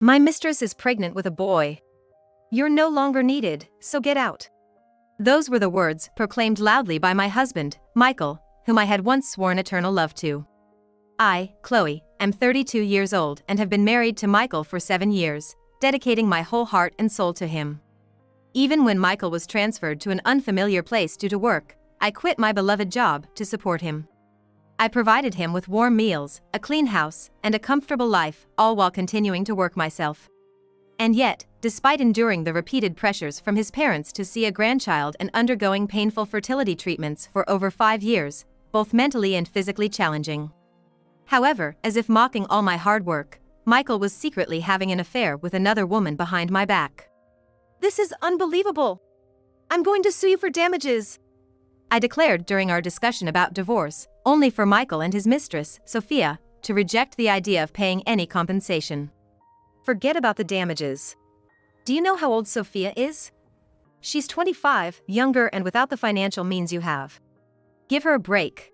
My mistress is pregnant with a boy. You're no longer needed, so get out. Those were the words proclaimed loudly by my husband, Michael, whom I had once sworn eternal love to. I, Chloe, am 32 years old and have been married to Michael for 7 years, dedicating my whole heart and soul to him. Even when Michael was transferred to an unfamiliar place due to work, I quit my beloved job to support him. I provided him with warm meals, a clean house, and a comfortable life, all while continuing to work myself. And yet, despite enduring the repeated pressures from his parents to see a grandchild and undergoing painful fertility treatments for over 5 years, both mentally and physically challenging. However, as if mocking all my hard work, Michael was secretly having an affair with another woman behind my back. "This is unbelievable. I'm going to sue you for damages," I declared during our discussion about divorce, only for Michael and his mistress, Sophia, to reject the idea of paying any compensation. "Forget about the damages. Do you know how old Sophia is? She's 25, younger and without the financial means you have. Give her a break."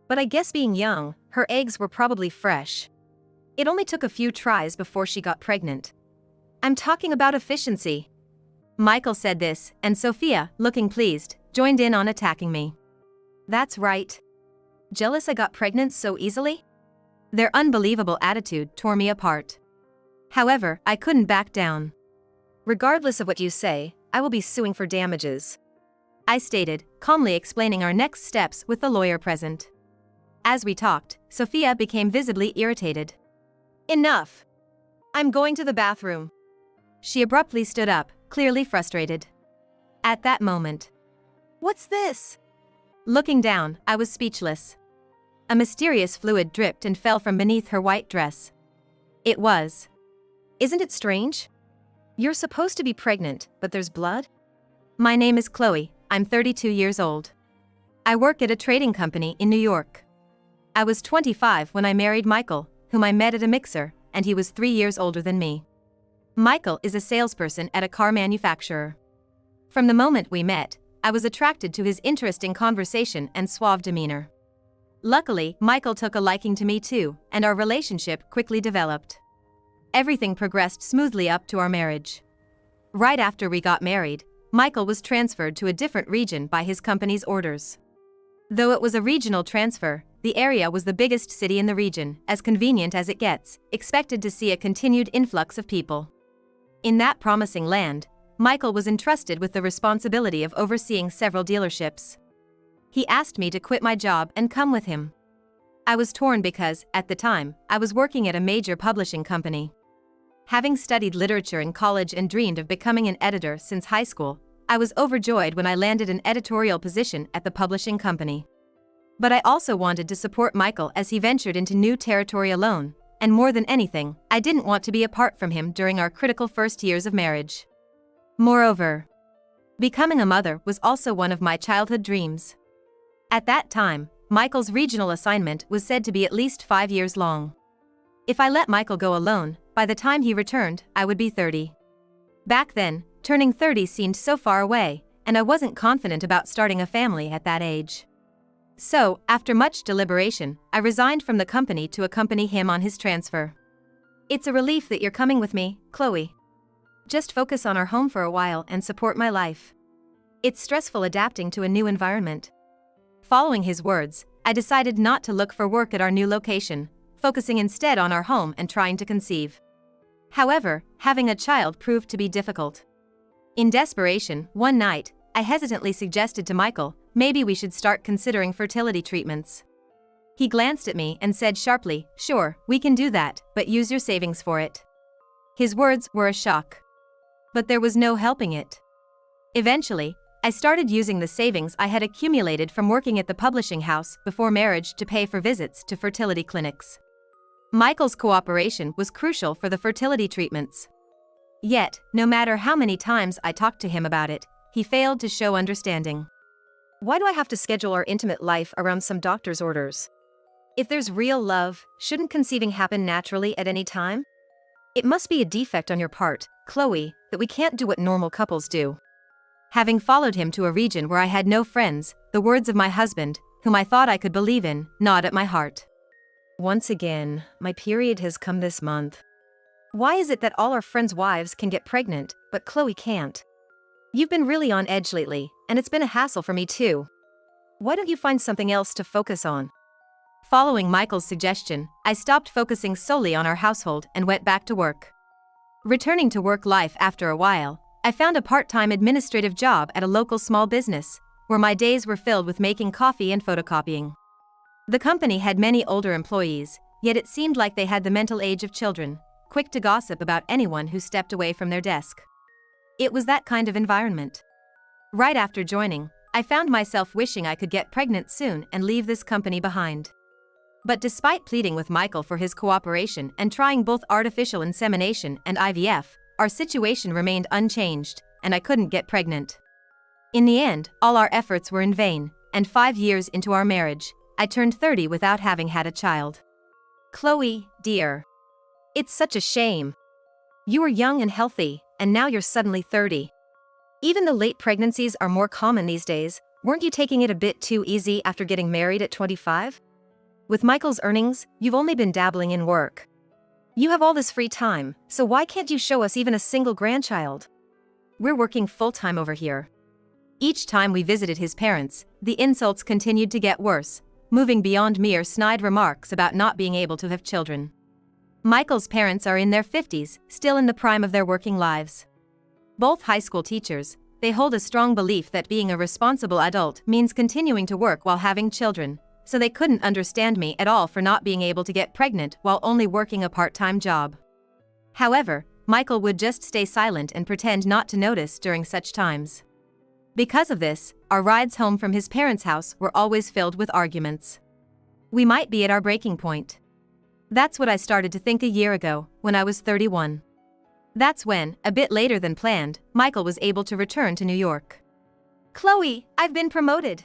But I guess being young, her eggs were probably fresh. It only took a few tries before she got pregnant. "I'm talking about efficiency." Michael said this, and Sophia, looking pleased, joined in on attacking me. "That's right. Jealous I got pregnant so easily?" Their unbelievable attitude tore me apart. However, I couldn't back down. "Regardless of what you say, I will be suing for damages," I stated, calmly explaining our next steps with the lawyer present. As we talked, Sophia became visibly irritated. "Enough. I'm going to the bathroom." She abruptly stood up, clearly frustrated. At that moment, "What's this?" Looking down, I was speechless. A mysterious fluid dripped and fell from beneath her white dress. It was. "Isn't it strange? You're supposed to be pregnant, but there's blood?" "My name is Chloe, I'm 32 years old. I work at a trading company in New York. I was 25 when I married Michael, whom I met at a mixer, and he was 3 years older than me. Michael is a salesperson at a car manufacturer. From the moment we met, I was attracted to his interesting conversation and suave demeanor. Luckily, Michael took a liking to me too, and our relationship quickly developed. Everything progressed smoothly up to our marriage. Right after we got married, Michael was transferred to a different region by his company's orders. Though it was a regional transfer, the area was the biggest city in the region, as convenient as it gets, expected to see a continued influx of people. In that promising land, Michael was entrusted with the responsibility of overseeing several dealerships. He asked me to quit my job and come with him. I was torn because, at the time, I was working at a major publishing company. Having studied literature in college and dreamed of becoming an editor since high school, I was overjoyed when I landed an editorial position at the publishing company. But I also wanted to support Michael as he ventured into new territory alone, and more than anything, I didn't want to be apart from him during our critical first years of marriage. Moreover, becoming a mother was also one of my childhood dreams. At that time, Michael's regional assignment was said to be at least 5 years long. If I let Michael go alone, by the time he returned, I would be 30. Back then, turning 30 seemed so far away, and I wasn't confident about starting a family at that age. So, after much deliberation, I resigned from the company to accompany him on his transfer. "It's a relief that you're coming with me, Chloe. Just focus on our home for a while and support my life. It's stressful adapting to a new environment." Following his words, I decided not to look for work at our new location, focusing instead on our home and trying to conceive. However, having a child proved to be difficult. In desperation, one night, I hesitantly suggested to Michael, maybe we should start considering fertility treatments. He glanced at me and said sharply, "Sure, we can do that, but use your savings for it." His words were a shock. But there was no helping it. Eventually, I started using the savings I had accumulated from working at the publishing house before marriage to pay for visits to fertility clinics. Michael's cooperation was crucial for the fertility treatments. Yet, no matter how many times I talked to him about it, he failed to show understanding. "Why do I have to schedule our intimate life around some doctor's orders? If there's real love, shouldn't conceiving happen naturally at any time? It must be a defect on your part, Chloe, that we can't do what normal couples do." Having followed him to a region where I had no friends, the words of my husband, whom I thought I could believe in, gnawed at my heart. "Once again, my period has come this month. Why is it that all our friends' wives can get pregnant, but Chloe can't? You've been really on edge lately, and it's been a hassle for me too. Why don't you find something else to focus on? Following Michael's suggestion, I stopped focusing solely on our household and went back to work. Returning to work life after a while, I found a part-time administrative job at a local small business, where my days were filled with making coffee and photocopying. The company had many older employees, yet it seemed like they had the mental age of children, quick to gossip about anyone who stepped away from their desk. It was that kind of environment. Right after joining, I found myself wishing I could get pregnant soon and leave this company behind. But despite pleading with Michael for his cooperation and trying both artificial insemination and IVF, our situation remained unchanged, and I couldn't get pregnant. In the end, all our efforts were in vain, and 5 years into our marriage, I turned 30 without having had a child. Chloe, dear. It's such a shame. You were young and healthy, and now you're suddenly 30. Even though late pregnancies are more common these days, weren't you taking it a bit too easy after getting married at 25? With Michael's earnings, you've only been dabbling in work. You have all this free time, so why can't you show us even a single grandchild? We're working full-time over here. Each time we visited his parents, the insults continued to get worse, moving beyond mere snide remarks about not being able to have children. Michael's parents are in their 50s, still in the prime of their working lives. Both high school teachers, they hold a strong belief that being a responsible adult means continuing to work while having children, so they couldn't understand me at all for not being able to get pregnant while only working a part-time job. However, Michael would just stay silent and pretend not to notice during such times. Because of this, our rides home from his parents' house were always filled with arguments. We might be at our breaking point. That's what I started to think a year ago, when I was 31. That's when, a bit later than planned, Michael was able to return to New York. Chloe, I've been promoted.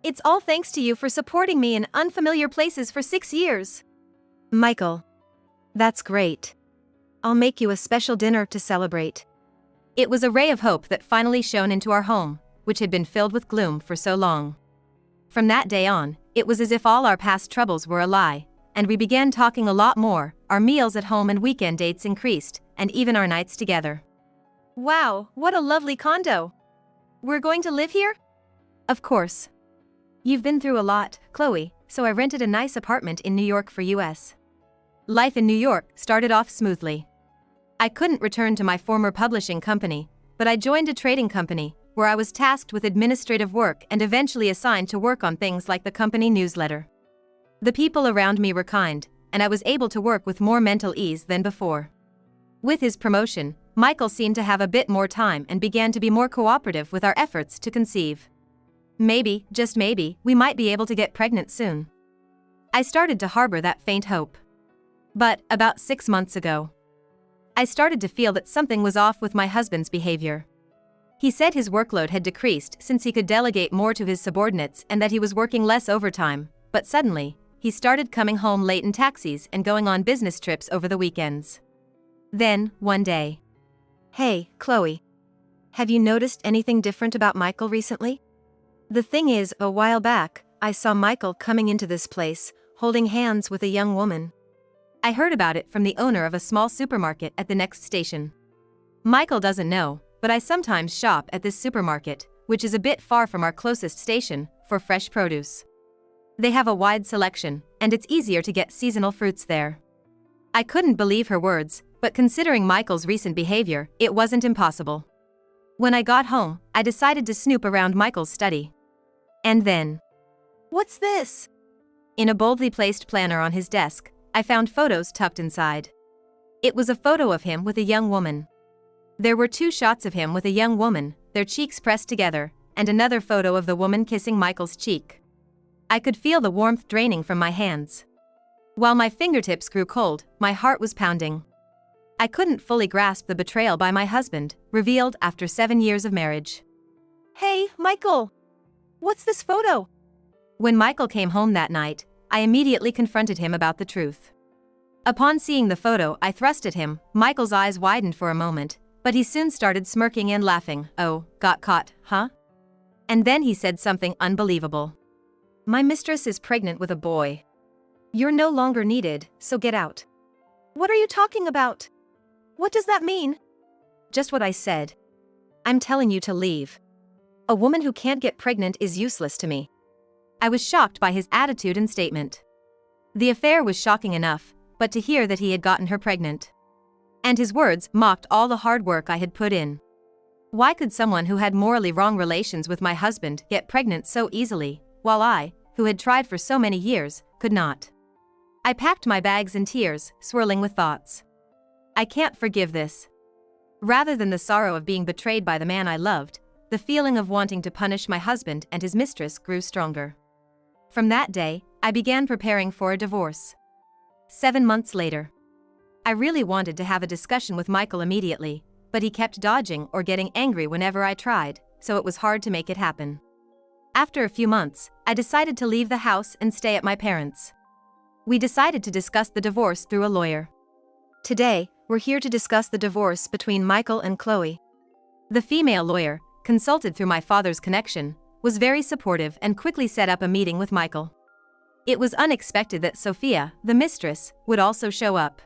It's all thanks to you for supporting me in unfamiliar places for 6 years. Michael. That's great. I'll make you a special dinner to celebrate. It was a ray of hope that finally shone into our home, which had been filled with gloom for so long. From that day on, it was as if all our past troubles were a lie, and we began talking a lot more. Our meals at home and weekend dates increased, and even our nights together. Wow, what a lovely condo. We're going to live here? Of course. You've been through a lot, Chloe, so I rented a nice apartment in New York for US. Life in New York started off smoothly. I couldn't return to my former publishing company, but I joined a trading company, where I was tasked with administrative work and eventually assigned to work on things like the company newsletter. The people around me were kind, and I was able to work with more mental ease than before. With his promotion, Michael seemed to have a bit more time and began to be more cooperative with our efforts to conceive. Maybe, just maybe, we might be able to get pregnant soon. I started to harbor that faint hope. But, about 6 months ago, I started to feel that something was off with my husband's behavior. He said his workload had decreased since he could delegate more to his subordinates and that he was working less overtime, but suddenly, he started coming home late in taxis and going on business trips over the weekends. Then, one day. Hey, Chloe. Have you noticed anything different about Michael recently? The thing is, a while back, I saw Michael coming into this place, holding hands with a young woman. I heard about it from the owner of a small supermarket at the next station. Michael doesn't know, but I sometimes shop at this supermarket, which is a bit far from our closest station, for fresh produce. They have a wide selection, and it's easier to get seasonal fruits there. I couldn't believe her words, but considering Michael's recent behavior, it wasn't impossible. When I got home, I decided to snoop around Michael's study. And then, what's this? In a boldly placed planner on his desk, I found photos tucked inside. It was a photo of him with a young woman. There were 2 shots of him with a young woman, their cheeks pressed together, and another photo of the woman kissing Michael's cheek. I could feel the warmth draining from my hands. While my fingertips grew cold, my heart was pounding. I couldn't fully grasp the betrayal by my husband, revealed after 7 years of marriage. Hey, Michael! What's this photo? When Michael came home that night, I immediately confronted him about the truth. Upon seeing the photo, I thrust at him. Michael's eyes widened for a moment, but he soon started smirking and laughing. Oh, got caught, huh? And then he said something unbelievable. My mistress is pregnant with a boy. You're no longer needed, so get out. What are you talking about? What does that mean? Just what I said. I'm telling you to leave. A woman who can't get pregnant is useless to me. I was shocked by his attitude and statement. The affair was shocking enough, but to hear that he had gotten her pregnant. And his words mocked all the hard work I had put in. Why could someone who had morally wrong relations with my husband get pregnant so easily, while I, who had tried for so many years, could not? I packed my bags in tears, swirling with thoughts. I can't forgive this. Rather than the sorrow of being betrayed by the man I loved, the feeling of wanting to punish my husband and his mistress grew stronger. From that day, I began preparing for a divorce. 7 months later. I really wanted to have a discussion with Michael immediately, but he kept dodging or getting angry whenever I tried, so it was hard to make it happen. After a few months, I decided to leave the house and stay at my parents'. We decided to discuss the divorce through a lawyer. Today, we're here to discuss the divorce between Michael and Chloe. The female lawyer, consulted through my father's connection, was very supportive and quickly set up a meeting with Michael. It was unexpected that Sophia, the mistress, would also show up.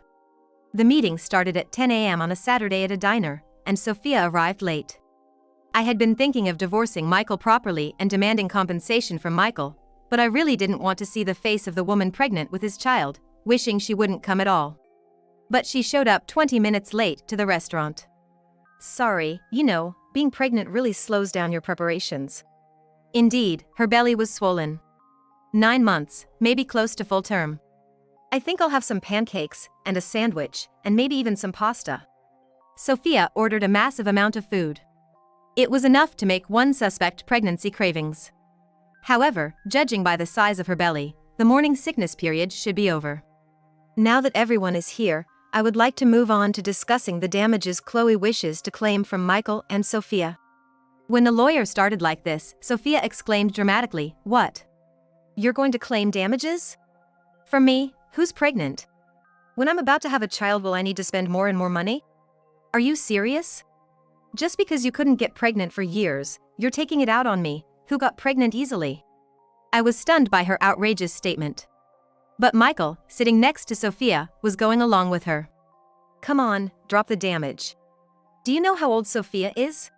The meeting started at 10 a.m. on a Saturday at a diner, and Sophia arrived late. I had been thinking of divorcing Michael properly and demanding compensation from Michael, but I really didn't want to see the face of the woman pregnant with his child, wishing she wouldn't come at all. But she showed up 20 minutes late to the restaurant. Sorry, being pregnant really slows down your preparations. Indeed, her belly was swollen. 9 months, maybe close to full term. I think I'll have some pancakes, and a sandwich, and maybe even some pasta. Sophia ordered a massive amount of food. It was enough to make one suspect pregnancy cravings. However, judging by the size of her belly, the morning sickness period should be over. Now that everyone is here, I would like to move on to discussing the damages Chloe wishes to claim from Michael and Sophia. When the lawyer started like this, Sophia exclaimed dramatically, "What? You're going to claim damages? From me, who's pregnant? When I'm about to have a child, will I need to spend more and more money? Are you serious? Just because you couldn't get pregnant for years, you're taking it out on me, who got pregnant easily?" I was stunned by her outrageous statement. But Michael, sitting next to Sophia, was going along with her. Come on, drop the damage. Do you know how old Sophia is?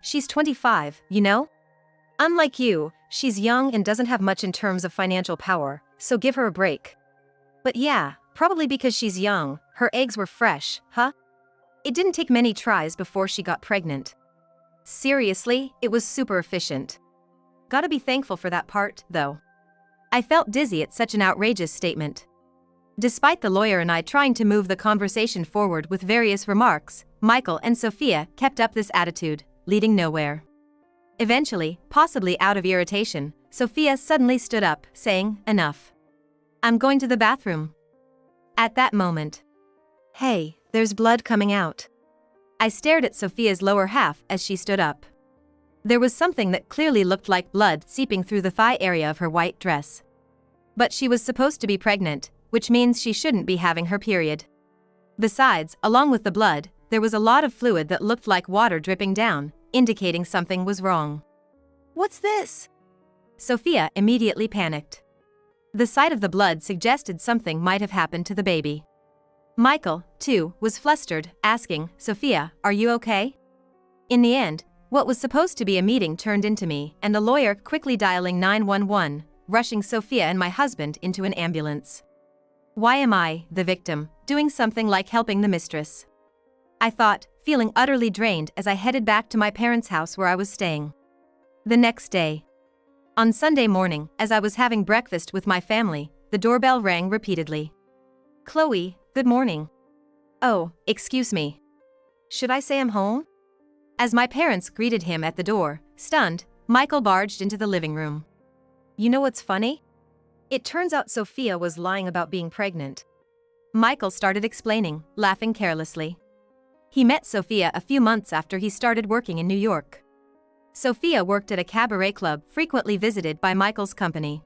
She's 25, Unlike you, she's young and doesn't have much in terms of financial power, so give her a break. But yeah, probably because she's young, her eggs were fresh, huh? It didn't take many tries before she got pregnant. Seriously, it was super efficient. Gotta be thankful for that part, though. I felt dizzy at such an outrageous statement. Despite the lawyer and I trying to move the conversation forward with various remarks, Michael and Sophia kept up this attitude, leading nowhere. Eventually, possibly out of irritation, Sophia suddenly stood up, saying, "Enough. I'm going to the bathroom." At that moment, "Hey, there's blood coming out." I stared at Sophia's lower half as she stood up. There was something that clearly looked like blood seeping through the thigh area of her white dress. But she was supposed to be pregnant, which means she shouldn't be having her period. Besides, along with the blood, there was a lot of fluid that looked like water dripping down, indicating something was wrong. "What's this?" Sophia immediately panicked. The sight of the blood suggested something might have happened to the baby. Michael, too, was flustered, asking, "Sophia, are you okay?" In the end, what was supposed to be a meeting turned into me, and the lawyer quickly dialing 911, rushing Sophia and my husband into an ambulance. Why am I, the victim, doing something like helping the mistress? I thought, feeling utterly drained as I headed back to my parents' house where I was staying. The next day. On Sunday morning, as I was having breakfast with my family, the doorbell rang repeatedly. "Chloe, good morning." "Oh, excuse me. Should I say I'm home?" As my parents greeted him at the door, stunned, Michael barged into the living room. "You know what's funny? It turns out Sophia was lying about being pregnant." Michael started explaining, laughing carelessly. He met Sophia a few months after he started working in New York. Sophia worked at a cabaret club frequently visited by Michael's company.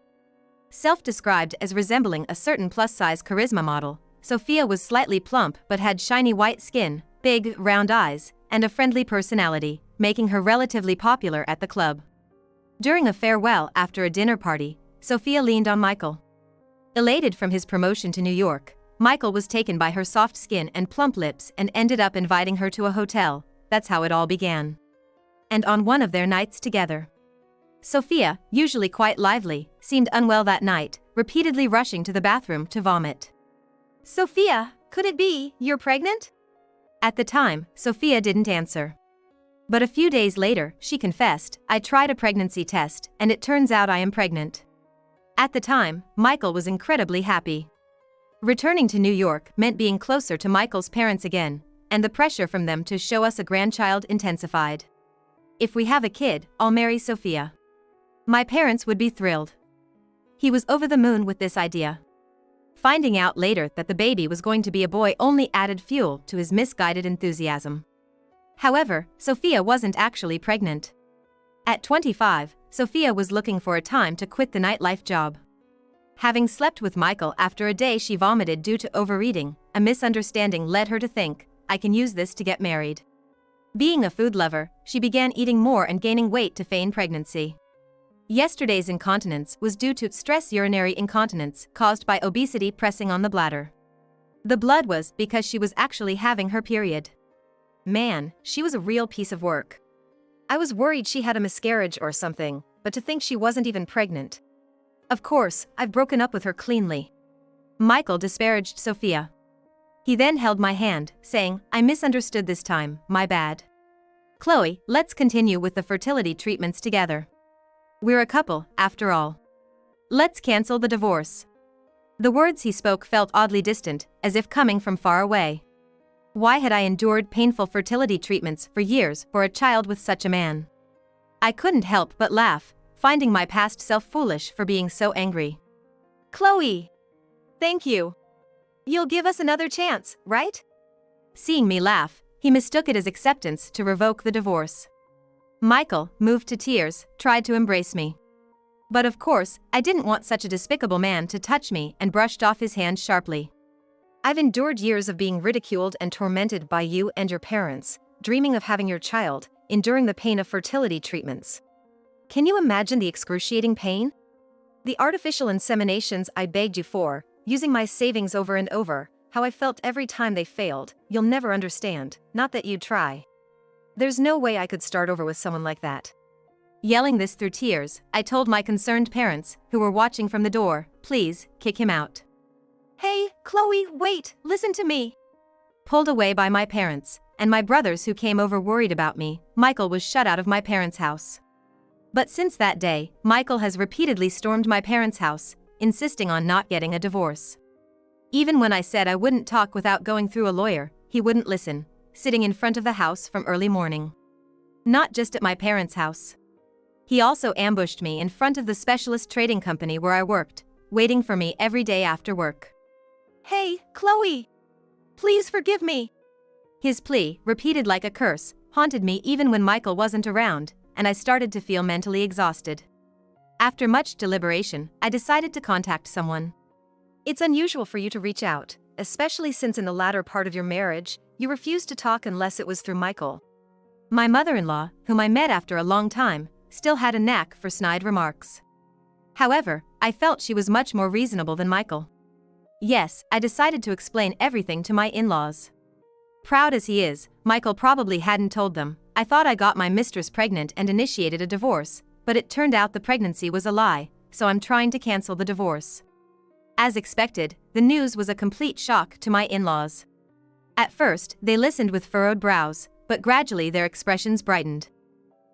Self-described as resembling a certain plus-size charisma model, Sophia was slightly plump but had shiny white skin, big, round eyes, and a friendly personality, making her relatively popular at the club. During a farewell after a dinner party, Sophia leaned on Michael. Elated from his promotion to New York, Michael was taken by her soft skin and plump lips and ended up inviting her to a hotel. That's how it all began. And on one of their nights together, Sophia, usually quite lively, seemed unwell that night, repeatedly rushing to the bathroom to vomit. "Sophia, could it be you're pregnant?" At the time, Sophia didn't answer. But a few days later, she confessed, "I tried a pregnancy test, and it turns out I am pregnant." At the time, Michael was incredibly happy. Returning to New York meant being closer to Michael's parents again, and the pressure from them to show us a grandchild intensified. "If we have a kid, I'll marry Sophia." My parents would be thrilled. He was over the moon with this idea. Finding out later that the baby was going to be a boy only added fuel to his misguided enthusiasm. However, Sophia wasn't actually pregnant. At 25, Sophia was looking for a time to quit the nightlife job. Having slept with Michael after a day she vomited due to overeating, a misunderstanding led her to think, "I can use this to get married." Being a food lover, she began eating more and gaining weight to feign pregnancy. Yesterday's incontinence was due to stress urinary incontinence caused by obesity pressing on the bladder. The blood was because she was actually having her period. Man, she was a real piece of work. I was worried she had a miscarriage or something, but to think she wasn't even pregnant. Of course, I've broken up with her cleanly. Michael disparaged Sophia. He then held my hand, saying, "I misunderstood this time, my bad. Chloe, let's continue with the fertility treatments together. We're a couple, after all. Let's cancel the divorce." The words he spoke felt oddly distant, as if coming from far away. Why had I endured painful fertility treatments for years for a child with such a man? I couldn't help but laugh, finding my past self foolish for being so angry. "Chloe! Thank you. You'll give us another chance, right?" Seeing me laugh, he mistook it as acceptance to revoke the divorce. Michael, moved to tears, tried to embrace me. But of course, I didn't want such a despicable man to touch me and brushed off his hand sharply. "I've endured years of being ridiculed and tormented by you and your parents, dreaming of having your child, enduring the pain of fertility treatments. Can you imagine the excruciating pain? The artificial inseminations I begged you for, using my savings over and over, how I felt every time they failed, you'll never understand, not that you'd try. There's no way I could start over with someone like that." Yelling this through tears, I told my concerned parents, who were watching from the door, "Please, kick him out." "Hey, Chloe, wait, listen to me." Pulled away by my parents, and my brothers who came over worried about me, Michael was shut out of my parents' house. But since that day, Michael has repeatedly stormed my parents' house, insisting on not getting a divorce. Even when I said I wouldn't talk without going through a lawyer, he wouldn't listen, sitting in front of the house from early morning. Not just at my parents' house. He also ambushed me in front of the specialist trading company where I worked, waiting for me every day after work. "Hey, Chloe! Please forgive me." His plea, repeated like a curse, haunted me even when Michael wasn't around, and I started to feel mentally exhausted. After much deliberation, I decided to contact someone. "It's unusual for you to reach out, especially since in the latter part of your marriage, you refused to talk unless it was through Michael." My mother-in-law, whom I met after a long time, still had a knack for snide remarks. However, I felt she was much more reasonable than Michael. Yes, I decided to explain everything to my in-laws. Proud as he is, Michael probably hadn't told them. I thought I got my mistress pregnant and initiated a divorce, but it turned out the pregnancy was a lie, so I'm trying to cancel the divorce. As expected, the news was a complete shock to my in-laws. At first, they listened with furrowed brows, but gradually their expressions brightened.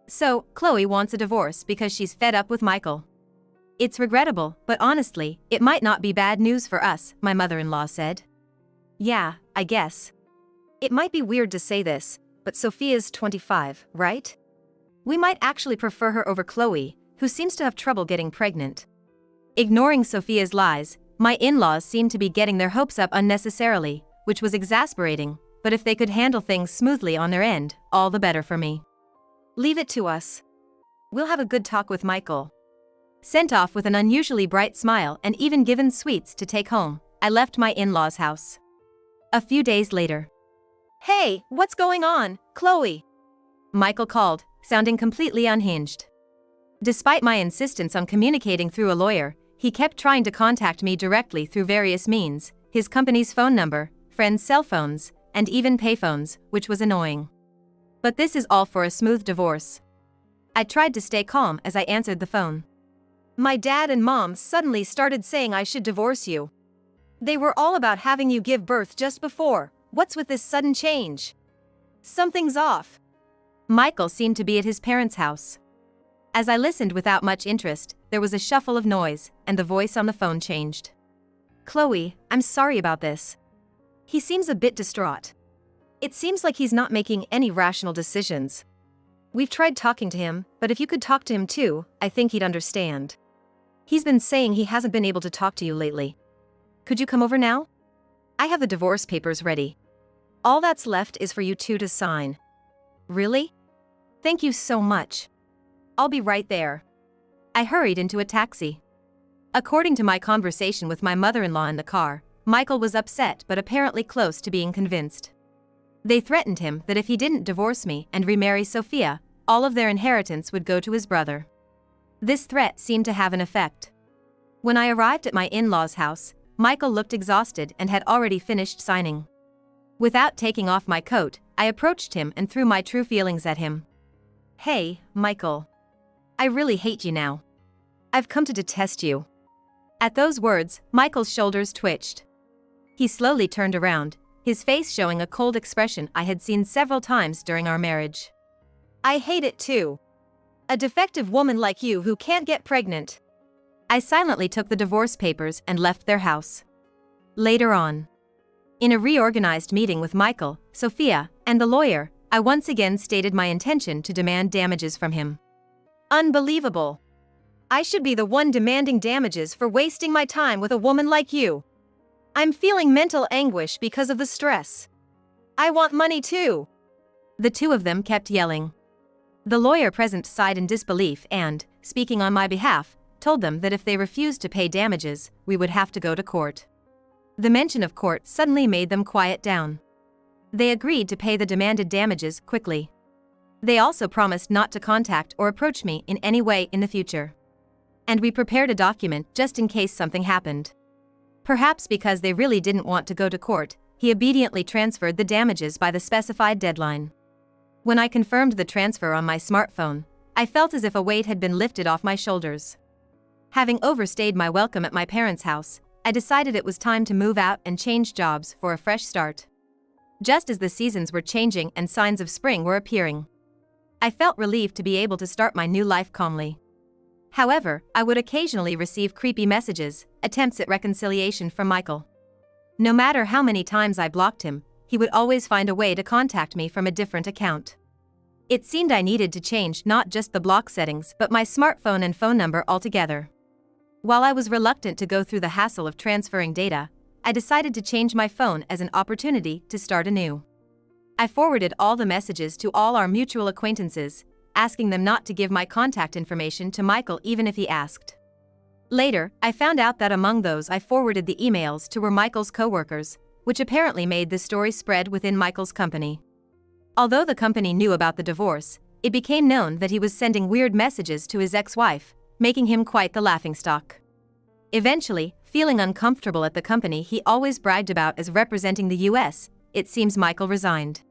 "So, Chloe wants a divorce because she's fed up with Michael. It's regrettable, but honestly, it might not be bad news for us," my mother-in-law said. "Yeah, I guess. It might be weird to say this, but Sophia's 25, right? We might actually prefer her over Chloe, who seems to have trouble getting pregnant." Ignoring Sophia's lies, my in-laws seemed to be getting their hopes up unnecessarily, which was exasperating, but if they could handle things smoothly on their end, all the better for me. "Leave it to us. We'll have a good talk with Michael." Sent off with an unusually bright smile and even given sweets to take home, I left my in-laws' house. A few days later. "Hey, what's going on, Chloe?" Michael called, sounding completely unhinged. Despite my insistence on communicating through a lawyer, he kept trying to contact me directly through various means, his company's phone number, friends' cell phones, and even payphones, which was annoying. But this is all for a smooth divorce. I tried to stay calm as I answered the phone. My dad and mom suddenly started saying I should divorce you. They were all about having you give birth just before. What's with this sudden change? Something's off. Michael seemed to be at his parents' house. As I listened without much interest, there was a shuffle of noise, and the voice on the phone changed. Chloe, I'm sorry about this. He seems a bit distraught. It seems like he's not making any rational decisions. We've tried talking to him, but if you could talk to him too, I think he'd understand. He's been saying he hasn't been able to talk to you lately. Could you come over now? I have the divorce papers ready. All that's left is for you two to sign. Really? Thank you so much. I'll be right there. I hurried into a taxi. According to my conversation with my mother-in-law in the car, Michael was upset but apparently close to being convinced. They threatened him that if he didn't divorce me and remarry Sophia, all of their inheritance would go to his brother. This threat seemed to have an effect. When I arrived at my in-laws' house, Michael looked exhausted and had already finished signing. Without taking off my coat, I approached him and threw my true feelings at him. Hey, Michael. I really hate you now. I've come to detest you. At those words, Michael's shoulders twitched. He slowly turned around, his face showing a cold expression I had seen several times during our marriage. I hate it too. A defective woman like you who can't get pregnant. I silently took the divorce papers and left their house. Later on, in a reorganized meeting with Michael, Sophia, and the lawyer, I once again stated my intention to demand damages from him. Unbelievable. I should be the one demanding damages for wasting my time with a woman like you. I'm feeling mental anguish because of the stress. I want money too. The two of them kept yelling. The lawyer present sighed in disbelief and, speaking on my behalf, told them that if they refused to pay damages, we would have to go to court. The mention of court suddenly made them quiet down. They agreed to pay the demanded damages quickly. They also promised not to contact or approach me in any way in the future. And we prepared a document just in case something happened. Perhaps because they really didn't want to go to court, he obediently transferred the damages by the specified deadline. When I confirmed the transfer on my smartphone, I felt as if a weight had been lifted off my shoulders. Having overstayed my welcome at my parents' house, I decided it was time to move out and change jobs for a fresh start. Just as the seasons were changing and signs of spring were appearing, I felt relieved to be able to start my new life calmly. However, I would occasionally receive creepy messages, attempts at reconciliation from Michael. No matter how many times I blocked him, he would always find a way to contact me from a different account. It seemed I needed to change not just the block settings but my smartphone and phone number altogether. While I was reluctant to go through the hassle of transferring data, I decided to change my phone as an opportunity to start anew. I forwarded all the messages to all our mutual acquaintances, asking them not to give my contact information to Michael even if he asked. Later, I found out that among those I forwarded the emails to were Michael's co-workers, which apparently made the story spread within Michael's company. Although the company knew about the divorce, it became known that he was sending weird messages to his ex-wife, making him quite the laughingstock. Eventually, feeling uncomfortable at the company he always bragged about as representing the US, it seems Michael resigned.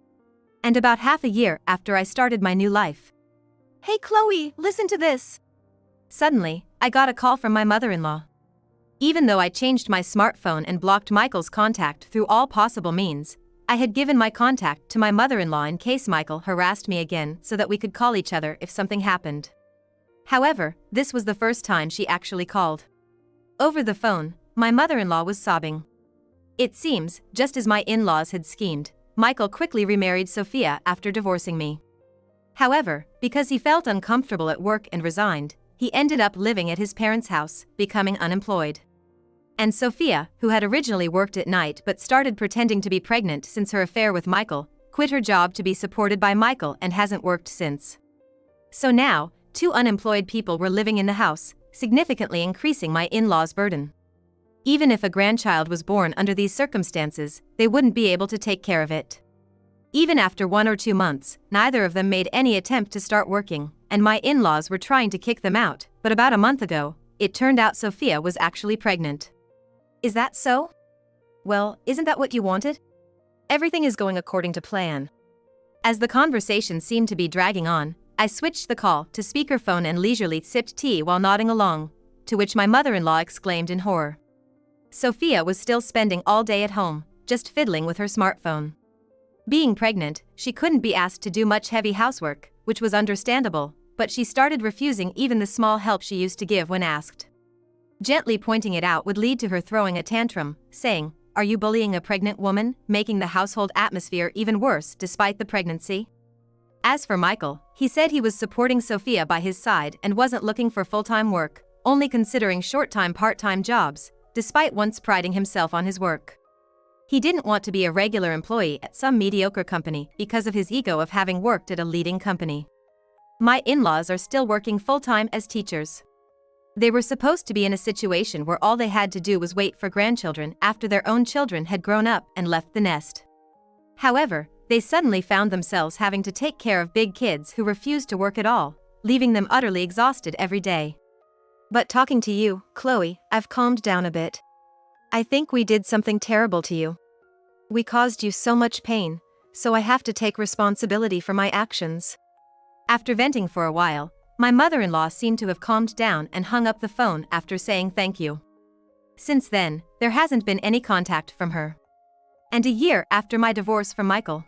And about half a year after I started my new life. Hey Chloe, listen to this. Suddenly, I got a call from my mother-in-law. Even though I changed my smartphone and blocked Michael's contact through all possible means, I had given my contact to my mother-in-law in case Michael harassed me again so that we could call each other if something happened. However, this was the first time she actually called. Over the phone, my mother-in-law was sobbing. It seems, just as my in-laws had schemed, Michael quickly remarried Sophia after divorcing me. However, because he felt uncomfortable at work and resigned, he ended up living at his parents' house, becoming unemployed. And Sophia, who had originally worked at night but started pretending to be pregnant since her affair with Michael, quit her job to be supported by Michael and hasn't worked since. So now, two unemployed people were living in the house, significantly increasing my in-laws' burden. Even if a grandchild was born under these circumstances, they wouldn't be able to take care of it. Even after 1 or 2 months, neither of them made any attempt to start working, and my in-laws were trying to kick them out, but about a month ago, it turned out Sophia was actually pregnant. Is that so? Well, isn't that what you wanted? Everything is going according to plan. As the conversation seemed to be dragging on, I switched the call to speakerphone and leisurely sipped tea while nodding along, to which my mother-in-law exclaimed in horror. Sophia was still spending all day at home, just fiddling with her smartphone. Being pregnant, she couldn't be asked to do much heavy housework, which was understandable, but she started refusing even the small help she used to give when asked. Gently pointing it out would lead to her throwing a tantrum, saying, "Are you bullying a pregnant woman?" making the household atmosphere even worse despite the pregnancy. As for Michael, he said he was supporting Sophia by his side and wasn't looking for full-time work, only considering short-time part-time jobs, despite once priding himself on his work. He didn't want to be a regular employee at some mediocre company because of his ego of having worked at a leading company. My in-laws are still working full-time as teachers. They were supposed to be in a situation where all they had to do was wait for grandchildren after their own children had grown up and left the nest. However, they suddenly found themselves having to take care of big kids who refused to work at all, leaving them utterly exhausted every day. But talking to you, Chloe, I've calmed down a bit. I think we did something terrible to you. We caused you so much pain, so I have to take responsibility for my actions. After venting for a while, my mother-in-law seemed to have calmed down and hung up the phone after saying thank you. Since then, there hasn't been any contact from her. And a year after my divorce from Michael.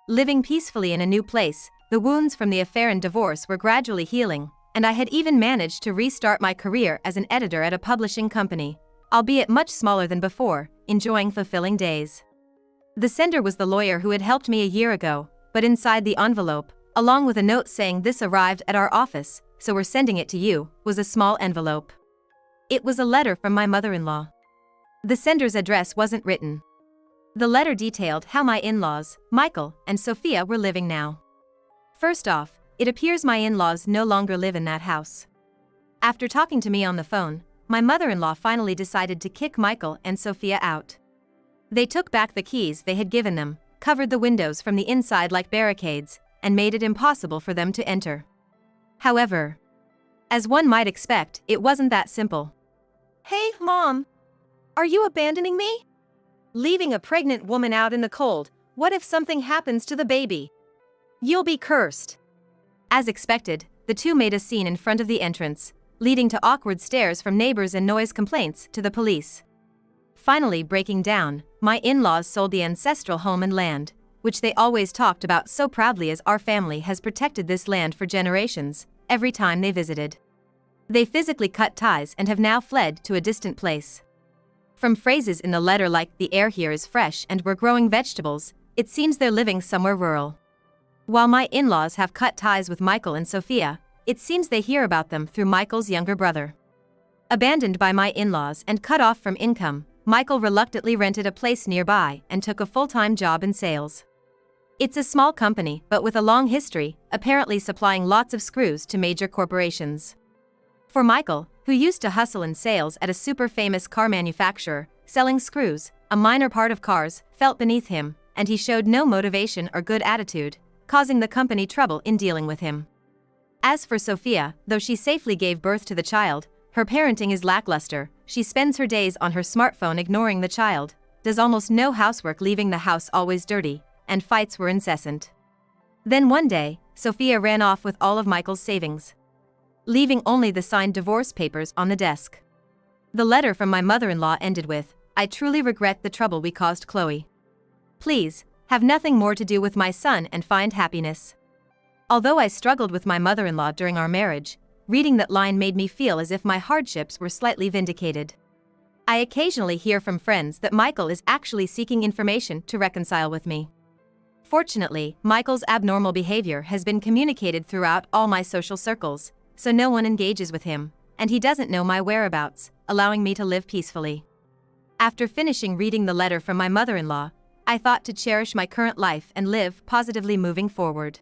Living peacefully in a new place, the wounds from the affair and divorce were gradually healing, and I had even managed to restart my career as an editor at a publishing company, albeit much smaller than before, enjoying fulfilling days. The sender was the lawyer who had helped me a year ago, but inside the envelope, along with a note saying this arrived at our office, so we're sending it to you, was a small envelope. It was a letter from my mother-in-law. The sender's address wasn't written. The letter detailed how my in-laws, Michael and Sophia, were living now. First off, it appears my in-laws no longer live in that house. After talking to me on the phone, my mother-in-law finally decided to kick Michael and Sophia out. They took back the keys they had given them, covered the windows from the inside like barricades, and made it impossible for them to enter. However, as one might expect, it wasn't that simple. "Hey, Mom! Are you abandoning me? Leaving a pregnant woman out in the cold, what if something happens to the baby? You'll be cursed." As expected, the two made a scene in front of the entrance, leading to awkward stares from neighbors and noise complaints to the police. Finally breaking down, my in-laws sold the ancestral home and land, which they always talked about so proudly as our family has protected this land for generations, every time they visited. They physically cut ties and have now fled to a distant place. From phrases in the letter like "the air here is fresh" and "we're growing vegetables," it seems they're living somewhere rural. While my in-laws have cut ties with Michael and Sophia, it seems they hear about them through Michael's younger brother. Abandoned by my in-laws and cut off from income, Michael reluctantly rented a place nearby and took a full-time job in sales. It's a small company but with a long history, apparently supplying lots of screws to major corporations. For Michael, who used to hustle in sales at a super famous car manufacturer, selling screws, a minor part of cars, felt beneath him, and he showed no motivation or good attitude, causing the company trouble in dealing with him. As for Sophia, though she safely gave birth to the child, her parenting is lackluster. She spends her days on her smartphone ignoring the child, does almost no housework, leaving the house always dirty, and fights were incessant. Then one day, Sophia ran off with all of Michael's savings, leaving only the signed divorce papers on the desk. The letter from my mother-in-law ended with, "I truly regret the trouble we caused Chloe. Please, have nothing more to do with my son and find happiness." Although I struggled with my mother-in-law during our marriage, reading that line made me feel as if my hardships were slightly vindicated. I occasionally hear from friends that Michael is actually seeking information to reconcile with me. Fortunately, Michael's abnormal behavior has been communicated throughout all my social circles, so no one engages with him, and he doesn't know my whereabouts, allowing me to live peacefully. After finishing reading the letter from my mother-in-law, I thought to cherish my current life and live positively moving forward.